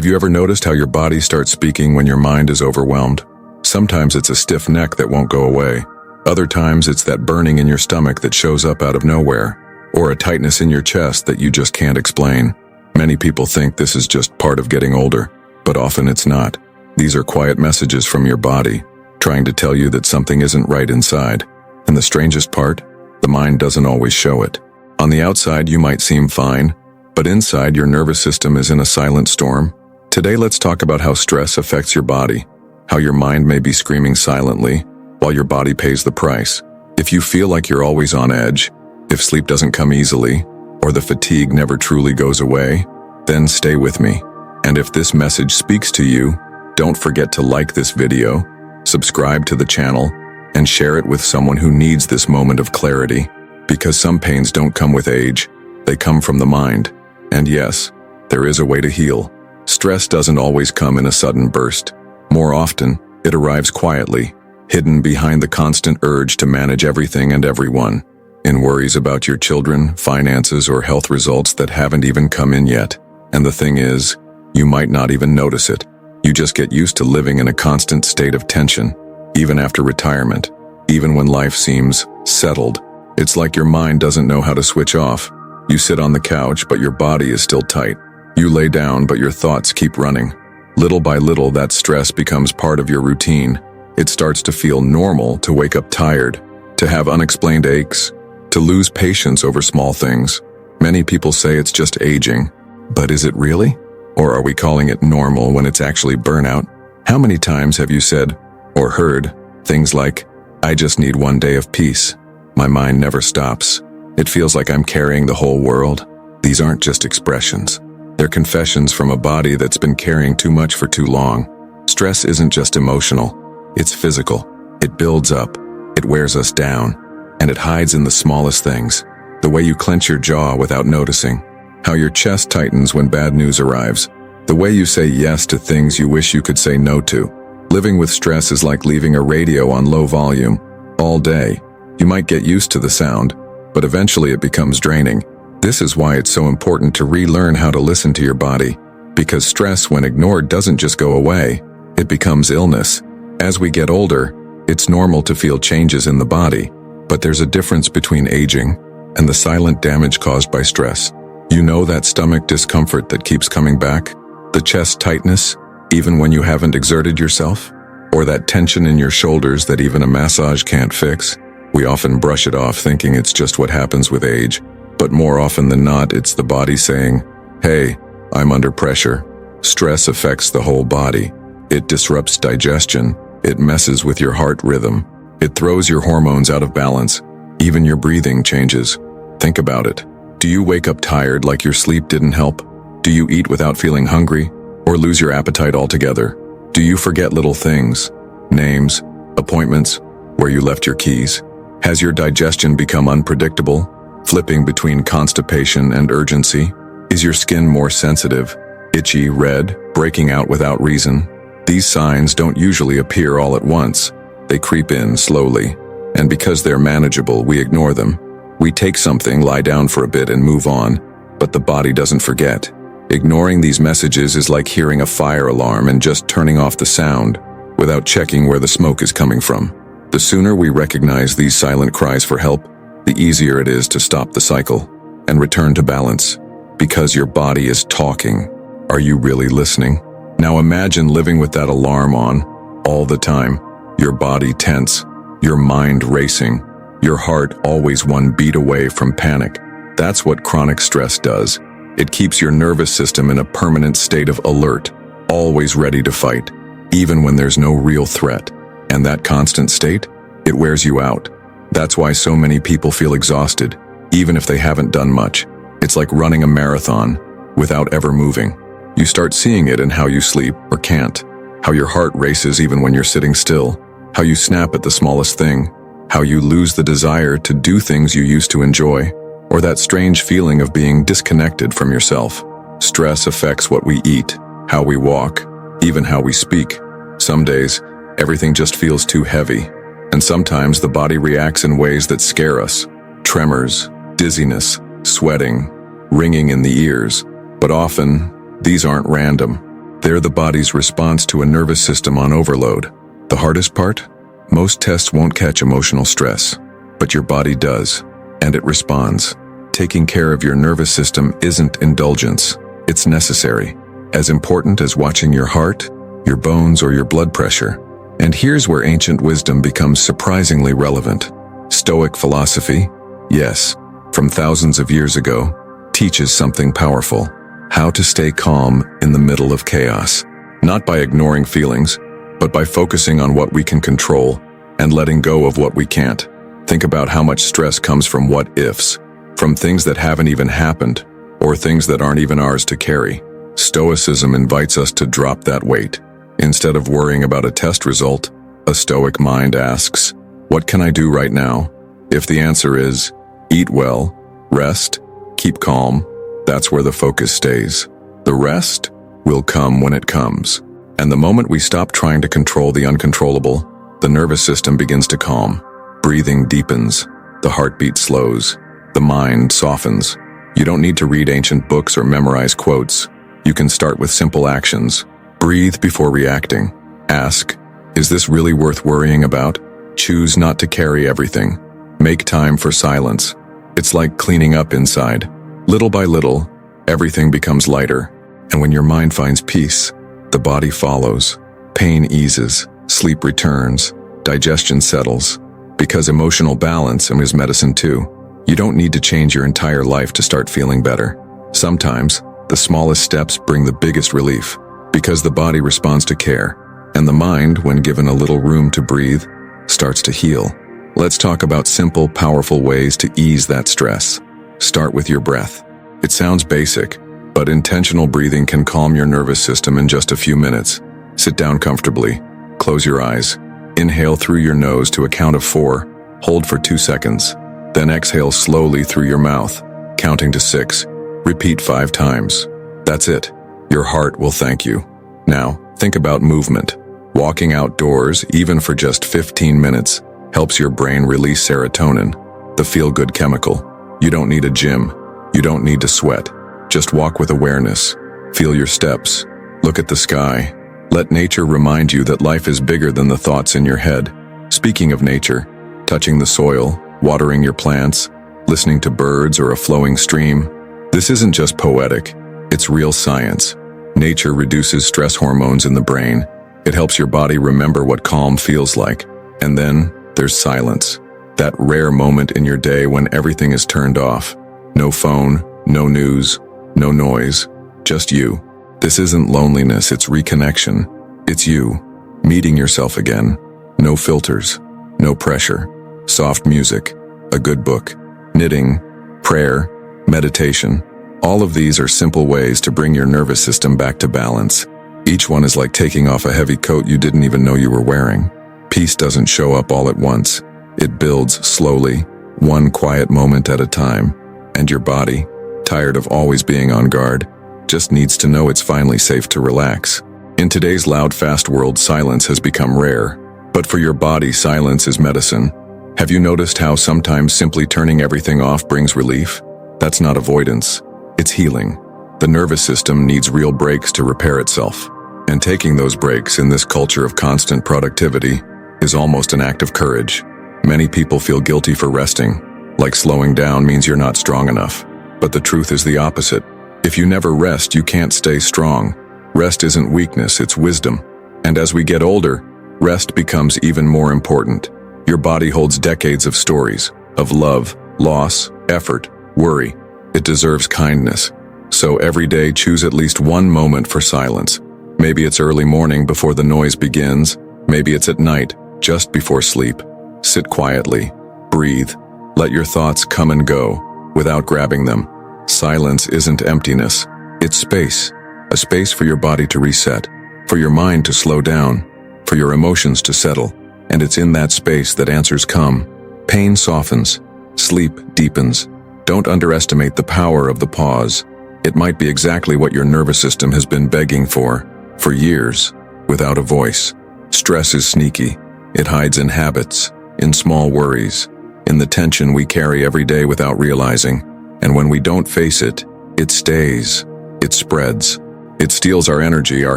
Have you ever noticed how your body starts speaking when your mind is overwhelmed? Sometimes it's a stiff neck that won't go away. Other times it's that burning in your stomach that shows up out of nowhere, or a tightness in your chest that you just can't explain. Many people think this is just part of getting older, but often it's not. These are quiet messages from your body, trying to tell you that something isn't right inside. And the strangest part, the mind doesn't always show it. On the outside, you might seem fine, but inside your nervous system is in a silent storm. Today, let's talk about how stress affects your body, how your mind may be screaming silently while your body pays the price. If you feel like you're always on edge, if sleep doesn't come easily, or the fatigue never truly goes away, then stay with me. And if this message speaks to you, don't forget to like this video, subscribe to the channel, and share it with someone who needs this moment of clarity. Because some pains don't come with age, they come from the mind. And yes, there is a way to heal. Stress doesn't always come in a sudden burst. More often, it arrives quietly, hidden behind the constant urge to manage everything and everyone, in worries about your children, finances, or health results that haven't even come in yet. And the thing is, you might not even notice it. You just get used to living in a constant state of tension, even after retirement, even when life seems settled. It's like your mind doesn't know how to switch off. You sit on the couch, but your body is still tight. You lay down, but your thoughts keep running. Little by little, that stress becomes part of your routine. It starts to feel normal to wake up tired, to have unexplained aches, to lose patience over small things. Many people say it's just aging, but is it really? Or are we calling it normal when it's actually burnout? How many times have you said or heard things like, "I just need one day of peace. My mind never stops. It feels like I'm carrying the whole world"? These aren't just expressions. They're confessions from a body that's been carrying too much for too long. Stress isn't just emotional, it's physical. It builds up, it wears us down, and it hides in the smallest things. The way you clench your jaw without noticing, how your chest tightens when bad news arrives, the way you say yes to things you wish you could say no to. Living with stress is like leaving a radio on low volume all day. You might get used to the sound, but eventually it becomes draining. This is why it's so important to relearn how to listen to your body, because stress, when ignored, doesn't just go away, it becomes illness. As we get older, it's normal to feel changes in the body, but there's a difference between aging and the silent damage caused by stress. You know that stomach discomfort that keeps coming back? The chest tightness, even when you haven't exerted yourself? Or that tension in your shoulders that even a massage can't fix? We often brush it off thinking it's just what happens with age, but more often than not, it's the body saying, "Hey, I'm under pressure." Stress affects the whole body. It disrupts digestion. It messes with your heart rhythm. It throws your hormones out of balance. Even your breathing changes. Think about it. Do you wake up tired like your sleep didn't help? Do you eat without feeling hungry? Or lose your appetite altogether? Do you forget little things? Names, appointments, where you left your keys? Has your digestion become unpredictable, flipping between constipation and urgency? Is your skin more sensitive, itchy, red, breaking out without reason? These signs don't usually appear all at once. They creep in slowly, and because they're manageable, we ignore them. We take something, lie down for a bit, and move on, but the body doesn't forget. Ignoring these messages is like hearing a fire alarm and just turning off the sound without checking where the smoke is coming from. The sooner we recognize these silent cries for help, the easier it is to stop the cycle and return to balance. Because your body is talking. Are you really listening? Now imagine living with that alarm on all the time. Your body tense, your mind racing, your heart always one beat away from panic. That's what chronic stress does. It keeps your nervous system in a permanent state of alert, always ready to fight, even when there's no real threat. And that constant state, it wears you out. That's why so many people feel exhausted, even if they haven't done much. It's like running a marathon without ever moving. You start seeing it in how you sleep or can't, how your heart races even when you're sitting still, how you snap at the smallest thing, how you lose the desire to do things you used to enjoy, or that strange feeling of being disconnected from yourself. Stress affects what we eat, how we walk, even how we speak. Some days, everything just feels too heavy, and sometimes the body reacts in ways that scare us. Tremors, dizziness, sweating, ringing in the ears. But often, these aren't random. They're the body's response to a nervous system on overload. The hardest part? Most tests won't catch emotional stress, but your body does, and it responds. Taking care of your nervous system isn't indulgence, it's necessary. As important as watching your heart, your bones, or your blood pressure. And here's where ancient wisdom becomes surprisingly relevant. Stoic philosophy, yes, from thousands of years ago, teaches something powerful. How to stay calm in the middle of chaos. Not by ignoring feelings, but by focusing on what we can control and letting go of what we can't. Think about how much stress comes from what-ifs, from things that haven't even happened, or things that aren't even ours to carry. Stoicism invites us to drop that weight. Instead of worrying about a test result, a stoic mind asks, what can I do right now? If the answer is, eat well, rest, keep calm, that's where the focus stays. The rest will come when it comes. And the moment we stop trying to control the uncontrollable, the nervous system begins to calm. Breathing deepens, the heartbeat slows, the mind softens. You don't need to read ancient books or memorize quotes. You can start with simple actions. Breathe before reacting. Ask, is this really worth worrying about? Choose not to carry everything. Make time for silence. It's like cleaning up inside. Little by little, everything becomes lighter. And when your mind finds peace, the body follows. Pain eases, sleep returns, digestion settles. Because emotional balance is medicine too. You don't need to change your entire life to start feeling better. Sometimes, the smallest steps bring the biggest relief, because the body responds to care, and the mind, when given a little room to breathe, starts to heal. Let's talk about simple, powerful ways to ease that stress. Start with your breath. It sounds basic, but intentional breathing can calm your nervous system in just a few minutes. Sit down comfortably, close your eyes, inhale through your nose to a count of 4, hold for 2 seconds, then exhale slowly through your mouth, counting to 6. Repeat 5 times. That's it. Your heart will thank you. Now, think about movement. Walking outdoors, even for just 15 minutes, helps your brain release serotonin, the feel-good chemical. You don't need a gym. You don't need to sweat. Just walk with awareness. Feel your steps. Look at the sky. Let nature remind you that life is bigger than the thoughts in your head. Speaking of nature, touching the soil, watering your plants, listening to birds or a flowing stream, this isn't just poetic, it's real science. Nature reduces stress hormones in the brain. It helps your body remember what calm feels like. And then, there's silence. That rare moment in your day when everything is turned off. No phone, no news, no noise, just you. This isn't loneliness, it's reconnection. It's you, meeting yourself again. No filters, no pressure. Soft music, a good book, knitting, prayer, meditation. All of these are simple ways to bring your nervous system back to balance. Each one is like taking off a heavy coat you didn't even know you were wearing. Peace doesn't show up all at once. It builds slowly, one quiet moment at a time. And your body, tired of always being on guard, just needs to know it's finally safe to relax. In today's loud, fast world, silence has become rare. But for your body, silence is medicine. Have you noticed how sometimes simply turning everything off brings relief? That's not avoidance. It's healing. The nervous system needs real breaks to repair itself. And taking those breaks in this culture of constant productivity is almost an act of courage. Many people feel guilty for resting, like slowing down means you're not strong enough. But the truth is the opposite. If you never rest, you can't stay strong. Rest isn't weakness, it's wisdom. And as we get older, rest becomes even more important. Your body holds decades of stories, of love, loss, effort, worry. It deserves kindness. So every day, choose at least one moment for silence. Maybe it's early morning before the noise begins. Maybe it's at night, just before sleep. Sit quietly, breathe, let your thoughts come and go without grabbing them. Silence isn't emptiness, it's space. A space for your body to reset, for your mind to slow down, for your emotions to settle. And it's in that space that answers come. Pain softens, sleep deepens. Don't underestimate the power of the pause. It might be exactly what your nervous system has been begging for years, without a voice. Stress is sneaky. It hides in habits, in small worries, in the tension we carry every day without realizing. And when we don't face it, it stays, it spreads, It steals our energy, our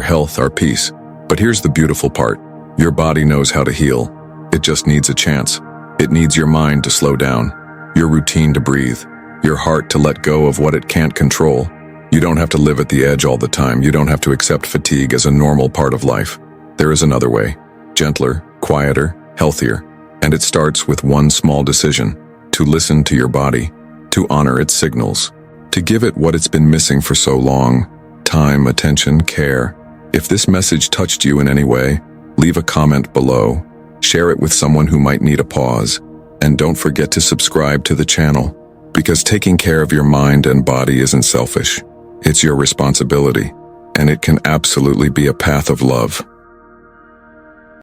health, our peace. But here's the beautiful part. Your body knows how to heal. It just needs a chance. It needs your mind to slow down, your routine to breathe, your heart to let go of what it can't control. You don't have to live at the edge all the time. You don't have to accept fatigue as a normal part of life. There is another way. Gentler, quieter, healthier. And it starts with one small decision: to listen to your body, to honor its signals, to give it what it's been missing for so long: time, attention, care. If this message touched you in any way, leave a comment below. Share it with someone who might need a pause. And don't forget to subscribe to the channel, because taking care of your mind and body isn't selfish. It's your responsibility, and it can absolutely be a path of love.